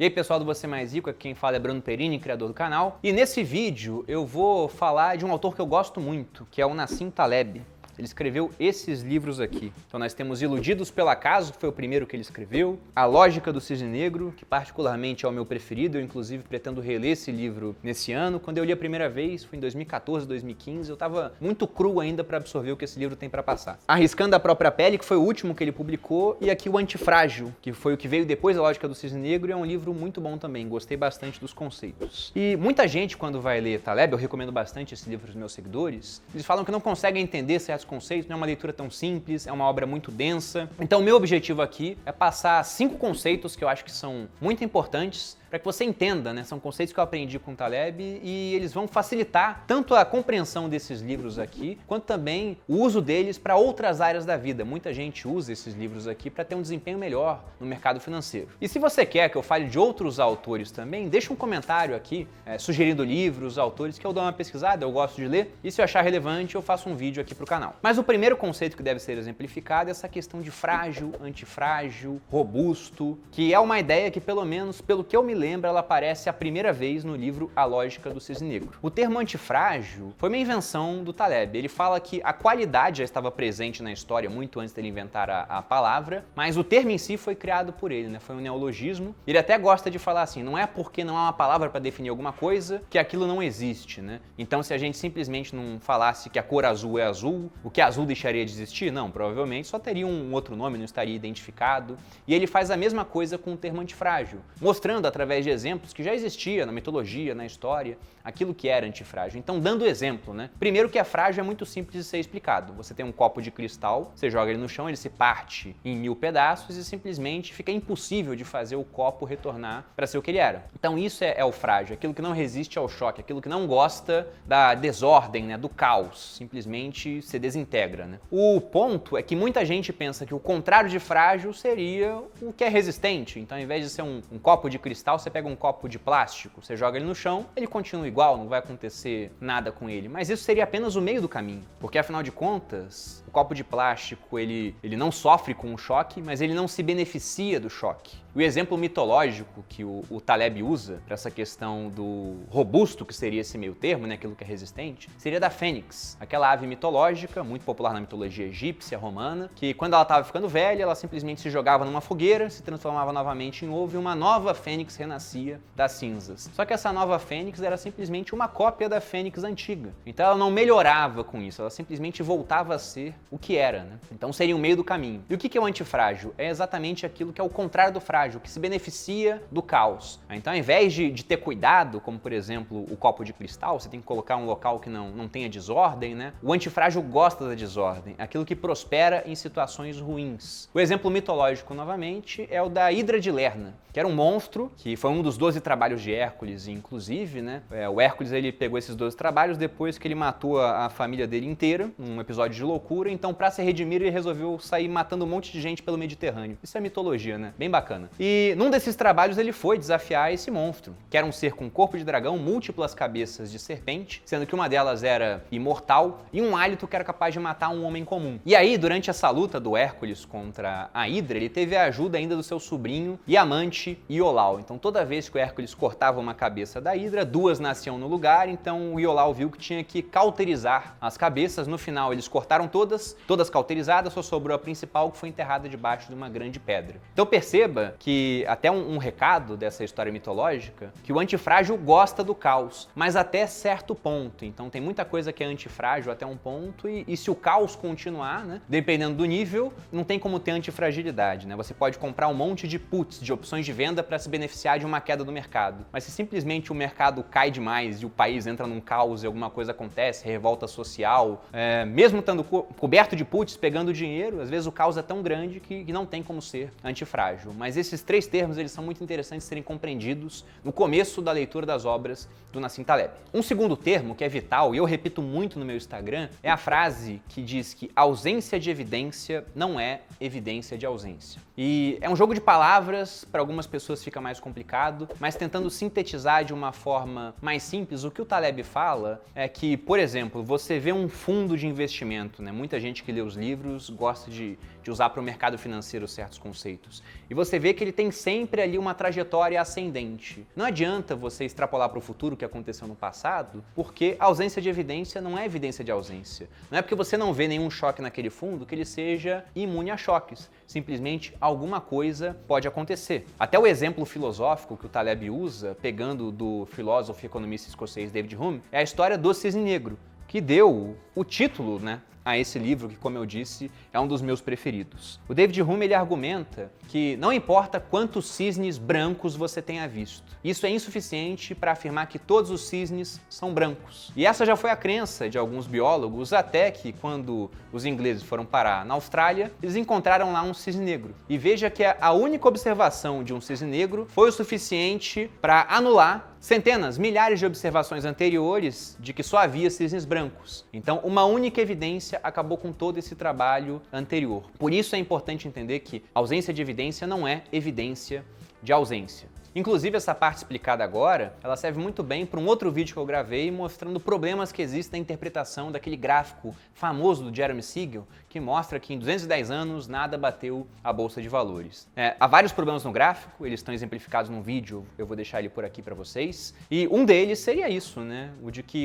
E aí pessoal do Você Mais Rico, aqui quem fala é Bruno Perini, criador do canal. E nesse vídeo eu vou falar de um autor que eu gosto muito, que é o Nassim Taleb. Ele escreveu esses livros aqui. Então nós temos Iludidos pelo Acaso, que foi o primeiro que ele escreveu. A Lógica do Cisne Negro, que particularmente é o meu preferido. Eu inclusive pretendo reler esse livro nesse ano. Quando eu li a primeira vez, foi em 2014, 2015. Eu estava muito cru ainda para absorver o que esse livro tem para passar. Arriscando a Própria Pele, que foi o último que ele publicou. E aqui o Antifrágil, que foi o que veio depois da Lógica do Cisne Negro. É um livro muito bom também. Gostei bastante dos conceitos. E muita gente, quando vai ler Taleb, eu recomendo bastante esse livro para os meus seguidores, eles falam que não conseguem entender certos conceitos, não é uma leitura tão simples, é uma obra muito densa. Então o meu objetivo aqui é passar 5 conceitos que eu acho que são muito importantes para que você entenda, né? São conceitos que eu aprendi com o Taleb e eles vão facilitar tanto a compreensão desses livros aqui, quanto também o uso deles para outras áreas da vida. Muita gente usa esses livros aqui para ter um desempenho melhor no mercado financeiro. E se você quer que eu fale de outros autores também, deixa um comentário aqui sugerindo livros, autores, que eu dou uma pesquisada, eu gosto de ler, e se eu achar relevante eu faço um vídeo aqui para o canal. Mas o primeiro conceito que deve ser exemplificado é essa questão de frágil, antifrágil, robusto, que é uma ideia que, pelo menos pelo que eu me lembro, ela aparece a primeira vez no livro A Lógica do Cisne Negro. O termo antifrágil foi uma invenção do Taleb. Ele fala que a qualidade já estava presente na história muito antes dele inventar a palavra, mas o termo em si foi criado por ele, né? Foi um neologismo. Ele até gosta de falar assim, não é porque não há uma palavra para definir alguma coisa que aquilo não existe, né? Então se a gente simplesmente não falasse que a cor azul é azul, o que azul deixaria de existir? Não, provavelmente só teria um outro nome, não estaria identificado. E ele faz a mesma coisa com o termo antifrágil, mostrando através de exemplos que já existia na mitologia, na história, aquilo que era antifrágil. Então, dando exemplo, né? Primeiro que a frágil é muito simples de ser explicado. Você tem um copo de cristal, você joga ele no chão, ele se parte em 1000 pedaços e simplesmente fica impossível de fazer o copo retornar para ser o que ele era. Então, isso é o frágil, aquilo que não resiste ao choque, aquilo que não gosta da desordem, né? Do caos, simplesmente se desintegra, né? O ponto é que muita gente pensa que o contrário de frágil seria o que é resistente. Então, ao invés de ser um copo de cristal, você pega um copo de plástico, você joga ele no chão, ele continua igual, não vai acontecer nada com ele. Mas isso seria apenas o meio do caminho, porque afinal de contas, o copo de plástico, ele não sofre com o choque, mas ele não se beneficia do choque. O exemplo mitológico que o Taleb usa para essa questão do robusto, que seria esse meio termo, né, aquilo que é resistente, seria da fênix, aquela ave mitológica, muito popular na mitologia egípcia, romana, que quando ela estava ficando velha, ela simplesmente se jogava numa fogueira, se transformava novamente em ovo e uma nova fênix renascia das cinzas. Só que essa nova fênix era simplesmente uma cópia da fênix antiga. Então ela não melhorava com isso, ela simplesmente voltava a ser o que era, né? Então seria o meio do caminho. E o que é o antifrágil? É exatamente aquilo que é o contrário do frágil, que se beneficia do caos. Então, ao invés de ter cuidado, como por exemplo o copo de cristal, você tem que colocar um local que não tenha desordem, né? O antifrágil gosta da desordem, aquilo que prospera em situações ruins. O exemplo mitológico, novamente, é o da Hidra de Lerna, que era um monstro, que foi um dos 12 trabalhos de Hércules, inclusive, né? O Hércules, ele pegou esses 12 trabalhos depois que ele matou a família dele inteira, num episódio de loucura. Então, para se redimir, ele resolveu sair matando um monte de gente pelo Mediterrâneo. Isso é mitologia, né? Bem bacana. E num desses trabalhos ele foi desafiar esse monstro, que era um ser com corpo de dragão, múltiplas cabeças de serpente, sendo que uma delas era imortal e um hálito que era capaz de matar um homem comum. E aí, durante essa luta do Hércules contra a Hidra, ele teve a ajuda ainda do seu sobrinho e amante Iolau. Então toda vez que o Hércules cortava uma cabeça da Hidra, 2 nasciam no lugar, então o Iolau viu que tinha que cauterizar as cabeças. No final eles cortaram todas cauterizadas, só sobrou a principal, que foi enterrada debaixo de uma grande pedra. Então perceba que até um recado dessa história mitológica, que o antifrágil gosta do caos, mas até certo ponto. Então tem muita coisa que é antifrágil até um ponto e se o caos continuar, né, dependendo do nível, não tem como ter antifragilidade, né? Você pode comprar um monte de puts, de opções de venda para se beneficiar de uma queda do mercado. Mas se simplesmente o mercado cai demais e o país entra num caos e alguma coisa acontece, revolta social, mesmo estando coberto de puts, pegando dinheiro, às vezes o caos é tão grande que não tem como ser antifrágil. Mas esses 3 termos, eles são muito interessantes de serem compreendidos no começo da leitura das obras do Nassim Taleb. Um segundo termo que é vital, e eu repito muito no meu Instagram, é a frase que diz que ausência de evidência não é evidência de ausência. E é um jogo de palavras, para algumas pessoas fica mais complicado, mas tentando sintetizar de uma forma mais simples, o que o Taleb fala é que, por exemplo, você vê um fundo de investimento, né? Muita gente que lê os livros gosta de usar para o mercado financeiro certos conceitos. E você vê que que ele tem sempre ali uma trajetória ascendente. Não adianta você extrapolar para o futuro o que aconteceu no passado, porque a ausência de evidência não é evidência de ausência. Não é porque você não vê nenhum choque naquele fundo que ele seja imune a choques. Simplesmente alguma coisa pode acontecer. Até o exemplo filosófico que o Taleb usa, pegando do filósofo e economista escocês David Hume, é a história do cisne negro, que deu o título, a esse livro, que, como eu disse, é um dos meus preferidos. O David Hume, ele argumenta que não importa quantos cisnes brancos você tenha visto, isso é insuficiente para afirmar que todos os cisnes são brancos. E essa já foi a crença de alguns biólogos, até que, quando os ingleses foram parar na Austrália, eles encontraram lá um cisne negro. E veja que a única observação de um cisne negro foi o suficiente para anular centenas, milhares de observações anteriores de que só havia cisnes brancos. Então, uma única evidência acabou com todo esse trabalho anterior. Por isso é importante entender que ausência de evidência não é evidência de ausência. Inclusive, essa parte explicada agora, ela serve muito bem para um outro vídeo que eu gravei mostrando problemas que existem na interpretação daquele gráfico famoso do Jeremy Siegel, que mostra que em 210 anos nada bateu a Bolsa de Valores. Há vários problemas no gráfico, eles estão exemplificados num vídeo, eu vou deixar ele por aqui para vocês, e um deles seria isso,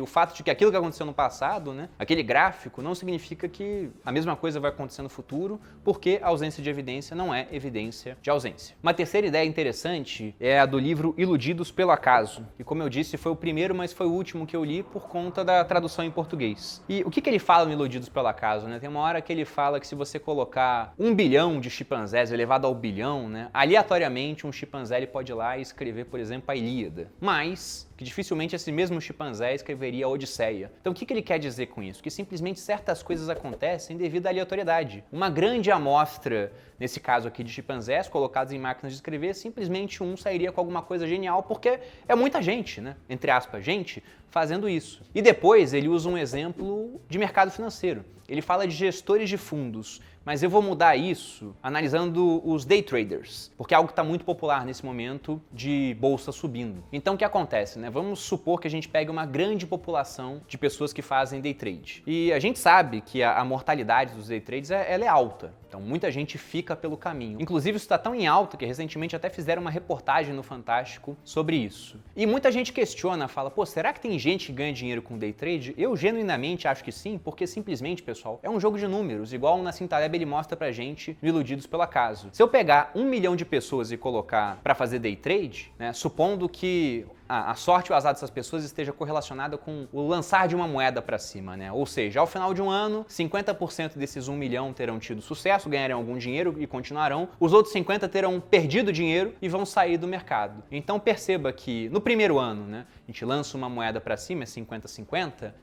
o fato de que aquilo que aconteceu no passado, aquele gráfico, não significa que a mesma coisa vai acontecer no futuro, porque a ausência de evidência não é evidência de ausência. Uma terceira ideia interessante é a do livro Iludidos pelo Acaso, e como eu disse, foi o primeiro, mas foi o último que eu li por conta da tradução em português. E o que ele fala no Iludidos pelo Acaso? Tem uma hora que ele fala que se você colocar 1 bilhão de chimpanzés elevado ao bilhão, aleatoriamente um chimpanzé ele pode ir lá e escrever, por exemplo, a Ilíada. Mas que dificilmente esse mesmo chimpanzé escreveria a Odisseia. Então o que ele quer dizer com isso? Que simplesmente certas coisas acontecem devido à aleatoriedade. Uma grande amostra, nesse caso aqui de chimpanzés colocados em máquinas de escrever, simplesmente um sairia com alguma coisa genial, porque é muita gente, entre aspas, gente, fazendo isso. E depois ele usa um exemplo de mercado financeiro. Ele fala de gestores de fundos, mas eu vou mudar isso analisando os day traders, porque é algo que está muito popular nesse momento de bolsa subindo. Então o que acontece? Vamos supor que a gente pegue uma grande população de pessoas que fazem day trade. E a gente sabe que a mortalidade dos day trades ela é alta. Então muita gente fica pelo caminho. Inclusive isso está tão em alta que recentemente até fizeram uma reportagem no Fantástico sobre isso. E muita gente questiona, fala, será que tem gente que ganha dinheiro com day trade? Eu genuinamente acho que sim, porque simplesmente, pessoal, é um jogo de números, igual o Nassim Taleb ele mostra pra gente no Iludidos pelo Acaso. Se eu pegar 1 milhão de pessoas e colocar para fazer day trade, supondo que a sorte e o azar dessas pessoas esteja correlacionada com o lançar de uma moeda para cima, Ou seja, ao final de um ano, 50% desses 1 milhão terão tido sucesso, ganharão algum dinheiro e continuarão. Os outros 50 terão perdido dinheiro e vão sair do mercado. Então perceba que no primeiro ano, a gente lança uma moeda para cima, é 50-50,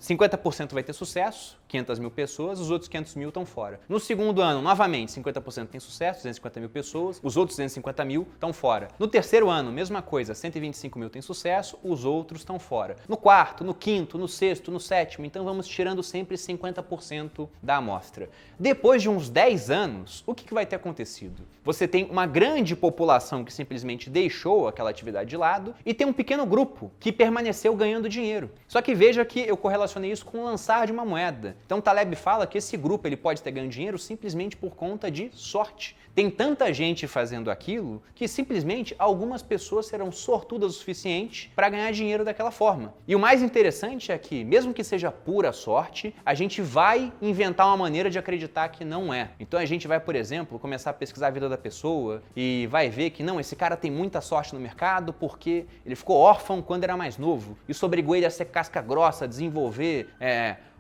50% vai ter sucesso, 500 mil pessoas, os outros 500 mil estão fora. No segundo ano, novamente, 50% tem sucesso, 250 mil pessoas, os outros 250 mil estão fora. No terceiro ano, mesma coisa, 125 mil tem sucesso, os outros estão fora. No quarto, no quinto, no sexto, no sétimo, então vamos tirando sempre 50% da amostra. Depois de uns 10 anos, o que vai ter acontecido? Você tem uma grande população que simplesmente deixou aquela atividade de lado e tem um pequeno grupo que permaneceu ganhando dinheiro. Só que veja que eu correlacionei isso com o lançar de uma moeda. Então Taleb fala que esse grupo ele pode ter ganho dinheiro simplesmente por conta de sorte. Tem tanta gente fazendo aquilo que simplesmente algumas pessoas serão sortudas o suficiente para ganhar dinheiro daquela forma. E o mais interessante é que, mesmo que seja pura sorte, a gente vai inventar uma maneira de acreditar que não é. Então a gente vai, por exemplo, começar a pesquisar a vida da pessoa e vai ver que não, esse cara tem muita sorte no mercado porque ele ficou órfão quando era mais novo. Isso obrigou ele a ser casca grossa, a desenvolver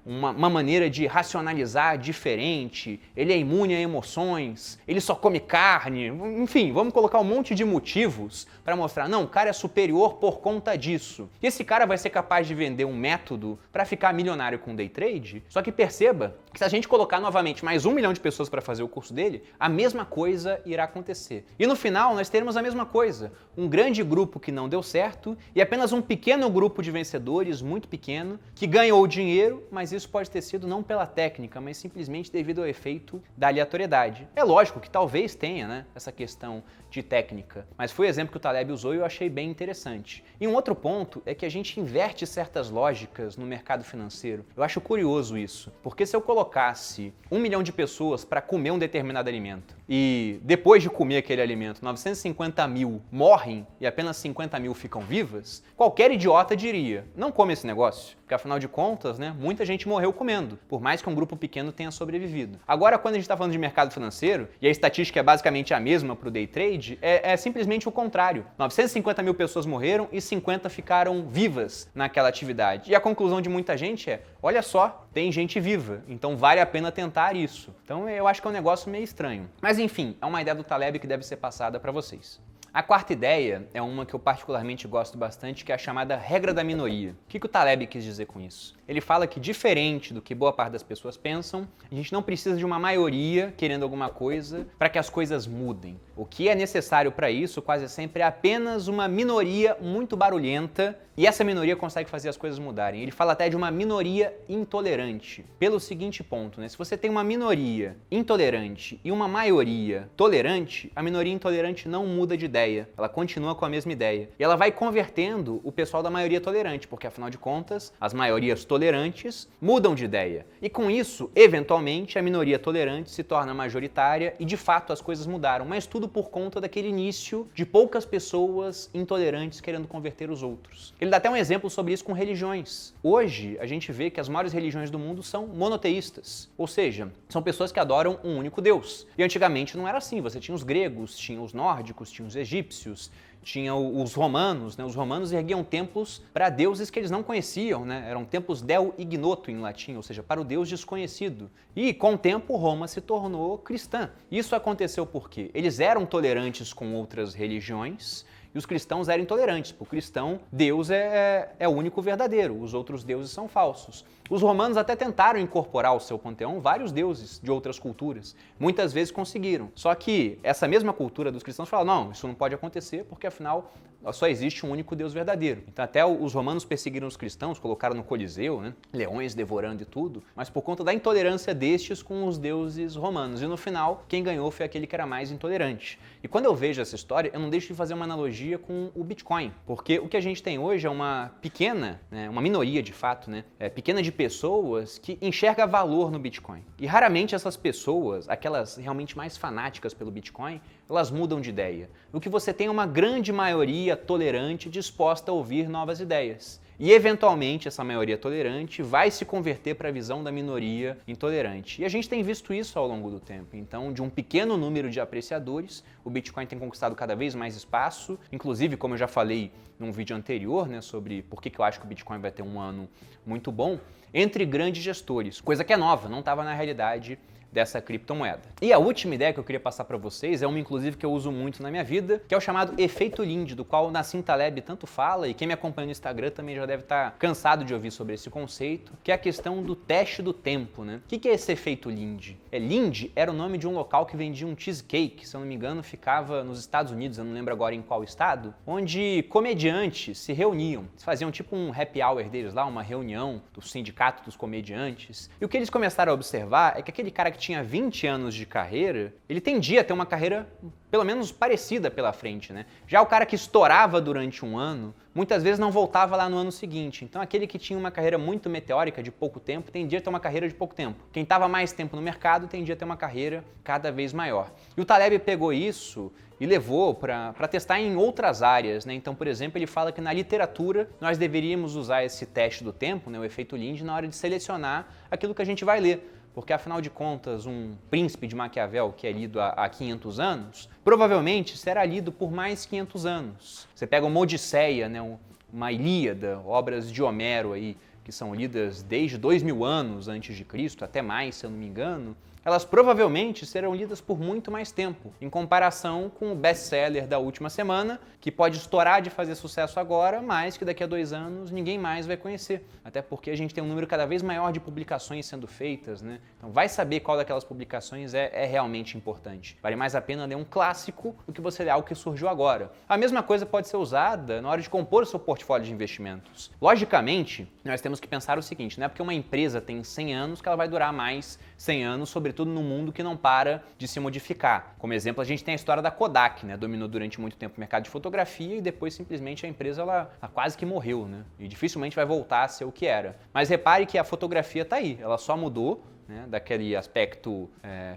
uma maneira de racionalizar diferente, ele é imune a emoções, ele só come carne, enfim, vamos colocar um monte de motivos para mostrar, não, o cara é superior por conta disso. E esse cara vai ser capaz de vender um método para ficar milionário com day trade, só que perceba que se a gente colocar novamente mais 1 milhão de pessoas para fazer o curso dele, a mesma coisa irá acontecer. E no final nós teremos a mesma coisa, um grande grupo que não deu certo e apenas um pequeno grupo de vencedores, muito pequeno, que ganhou dinheiro, mas isso pode ter sido não pela técnica, mas simplesmente devido ao efeito da aleatoriedade. É lógico que talvez tenha, né, essa questão de técnica, mas foi o exemplo que o Taleb usou e eu achei bem interessante. E um outro ponto é que a gente inverte certas lógicas no mercado financeiro. Eu acho curioso isso, porque se eu colocasse 1 milhão de pessoas para comer um determinado alimento e depois de comer aquele alimento, 950 mil morrem e apenas 50 mil ficam vivas, qualquer idiota diria, não come esse negócio, porque afinal de contas, né, muita gente morreu comendo, por mais que um grupo pequeno tenha sobrevivido. Agora, quando a gente está falando de mercado financeiro, e a estatística é basicamente a mesma para o day trade, é simplesmente o contrário. 950 mil pessoas morreram e 50 ficaram vivas naquela atividade. E a conclusão de muita gente é, olha só, tem gente viva, então vale a pena tentar isso. Então eu acho que é um negócio meio estranho. Mas enfim, é uma ideia do Taleb que deve ser passada para vocês. A quarta ideia é uma que eu particularmente gosto bastante, que é a chamada regra da minoria. O que o Taleb quis dizer com isso? Ele fala que, diferente do que boa parte das pessoas pensam, a gente não precisa de uma maioria querendo alguma coisa para que as coisas mudem. O que é necessário para isso, quase sempre, é apenas uma minoria muito barulhenta, e essa minoria consegue fazer as coisas mudarem. Ele fala até de uma minoria intolerante, pelo seguinte ponto, né? Se você tem uma minoria intolerante e uma maioria tolerante, a minoria intolerante não muda de ideia, ela continua com a mesma ideia. E ela vai convertendo o pessoal da maioria tolerante, porque afinal de contas, as maiorias tolerantes mudam de ideia. E com isso, eventualmente, a minoria tolerante se torna majoritária e de fato as coisas mudaram, mas tudo por conta daquele início de poucas pessoas intolerantes querendo converter os outros. Ele dá até um exemplo sobre isso com religiões. Hoje, a gente vê que as maiores religiões do mundo são monoteístas, ou seja, são pessoas que adoram um único Deus. E antigamente não era assim, você tinha os gregos, tinha os nórdicos, tinha os egípcios, tinha os romanos, né? Os romanos erguiam templos para deuses que eles não conheciam, né? Eram templos Deo ignoto em latim, ou seja, para o Deus desconhecido. E com o tempo Roma se tornou cristã. Isso aconteceu porque eles eram tolerantes com outras religiões, e os cristãos eram intolerantes. Para o cristão, Deus é o único verdadeiro, os outros deuses são falsos. Os romanos até tentaram incorporar ao seu panteão vários deuses de outras culturas. Muitas vezes conseguiram. Só que essa mesma cultura dos cristãos fala, não, isso não pode acontecer porque afinal só existe um único Deus verdadeiro. Então até os romanos perseguiram os cristãos, colocaram no Coliseu, né? Leões devorando e tudo, mas por conta da intolerância destes com os deuses romanos. E no final, quem ganhou foi aquele que era mais intolerante. E quando eu vejo essa história, eu não deixo de fazer uma analogia com o Bitcoin, porque o que a gente tem hoje é uma pequena, né, uma minoria de fato, né, pequena de pessoas que enxerga valor no Bitcoin. E raramente essas pessoas, aquelas realmente mais fanáticas pelo Bitcoin, elas mudam de ideia. O que você tem é uma grande maioria tolerante disposta a ouvir novas ideias. E, eventualmente, essa maioria tolerante vai se converter para a visão da minoria intolerante. E a gente tem visto isso ao longo do tempo. Então, de um pequeno número de apreciadores, o Bitcoin tem conquistado cada vez mais espaço. Inclusive, como eu já falei num vídeo anterior, né, sobre por que eu acho que o Bitcoin vai ter um ano muito bom, entre grandes gestores. Coisa que é nova, não estava na realidade dessa criptomoeda. E a última ideia que eu queria passar para vocês é uma, inclusive, que eu uso muito na minha vida, que é o chamado efeito Lindy, do qual o Nassim Taleb tanto fala, e quem me acompanha no Instagram também já deve estar cansado de ouvir sobre esse conceito, que é a questão do teste do tempo, né? O que é esse efeito Lindy? Lindy era o nome de um local que vendia um cheesecake, se eu não me engano, ficava nos Estados Unidos, eu não lembro agora em qual estado, onde comediantes se reuniam, eles faziam tipo um happy hour deles lá, uma reunião do sindicato dos comediantes, e o que eles começaram a observar é que aquele cara que tinha 20 anos de carreira, ele tendia a ter uma carreira pelo menos parecida pela frente, né? Já o cara que estourava durante um ano, muitas vezes não voltava lá no ano seguinte. Então aquele que tinha uma carreira muito meteórica de pouco tempo, tendia a ter uma carreira de pouco tempo. Quem estava mais tempo no mercado, tendia a ter uma carreira cada vez maior. E o Taleb pegou isso e levou para testar em outras áreas, né? Então, por exemplo, ele fala que na literatura nós deveríamos usar esse teste do tempo, né, o efeito Lindy, na hora de selecionar aquilo que a gente vai ler. Porque, afinal de contas, um Príncipe de Maquiavel, que é lido há 500 anos, provavelmente será lido por mais 500 anos. Você pega uma Odisseia, né, uma Ilíada, obras de Homero aí, que são lidas desde 2000 anos antes de Cristo, até mais, se eu não me engano, elas provavelmente serão lidas por muito mais tempo, em comparação com o best-seller da última semana, que pode estourar de fazer sucesso agora, mas que daqui a 2 anos ninguém mais vai conhecer. Até porque a gente tem um número cada vez maior de publicações sendo feitas, né? Então vai saber qual daquelas publicações é realmente importante. Vale mais a pena ler um clássico do que você ler algo que surgiu agora. A mesma coisa pode ser usada na hora de compor o seu portfólio de investimentos. Logicamente, nós temos que pensar o seguinte, não é porque uma empresa tem 100 anos que ela vai durar mais 100 anos, sobretudo num mundo que não para de se modificar. Como exemplo, a gente tem a história da Kodak, né? Dominou durante muito tempo o mercado de fotografia e depois simplesmente a empresa ela quase que morreu, né? E dificilmente vai voltar a ser o que era. Mas repare que a fotografia está aí, ela só mudou, né, daquele aspecto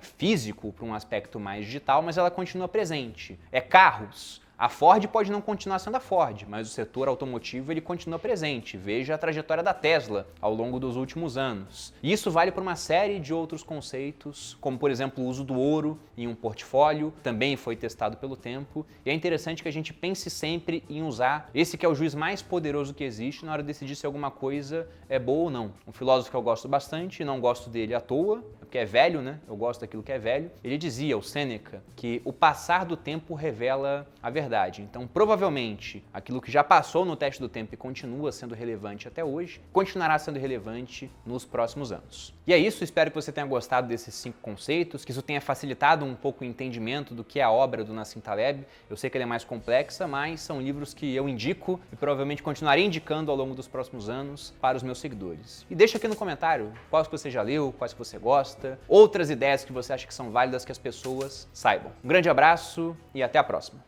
físico para um aspecto mais digital, mas ela continua presente. Carros. A Ford pode não continuar sendo a Ford, mas o setor automotivo ele continua presente. Veja a trajetória da Tesla ao longo dos últimos anos. E isso vale para uma série de outros conceitos, como por exemplo o uso do ouro em um portfólio, também foi testado pelo tempo. E é interessante que a gente pense sempre em usar esse que é o juiz mais poderoso que existe na hora de decidir se alguma coisa é boa ou não. Um filósofo que eu gosto bastante, e não gosto dele à toa, porque é velho, né? Eu gosto daquilo que é velho. Ele dizia, o Sêneca, que o passar do tempo revela a verdade. Então, provavelmente, aquilo que já passou no teste do tempo e continua sendo relevante até hoje, continuará sendo relevante nos próximos anos. E é isso, espero que você tenha gostado desses 5 conceitos, que isso tenha facilitado um pouco o entendimento do que é a obra do Nassim Taleb. Eu sei que ela é mais complexa, mas são livros que eu indico e provavelmente continuarei indicando ao longo dos próximos anos para os meus seguidores. E deixa aqui no comentário quais que você já leu, quais que você gosta, outras ideias que você acha que são válidas que as pessoas saibam. Um grande abraço e até a próxima!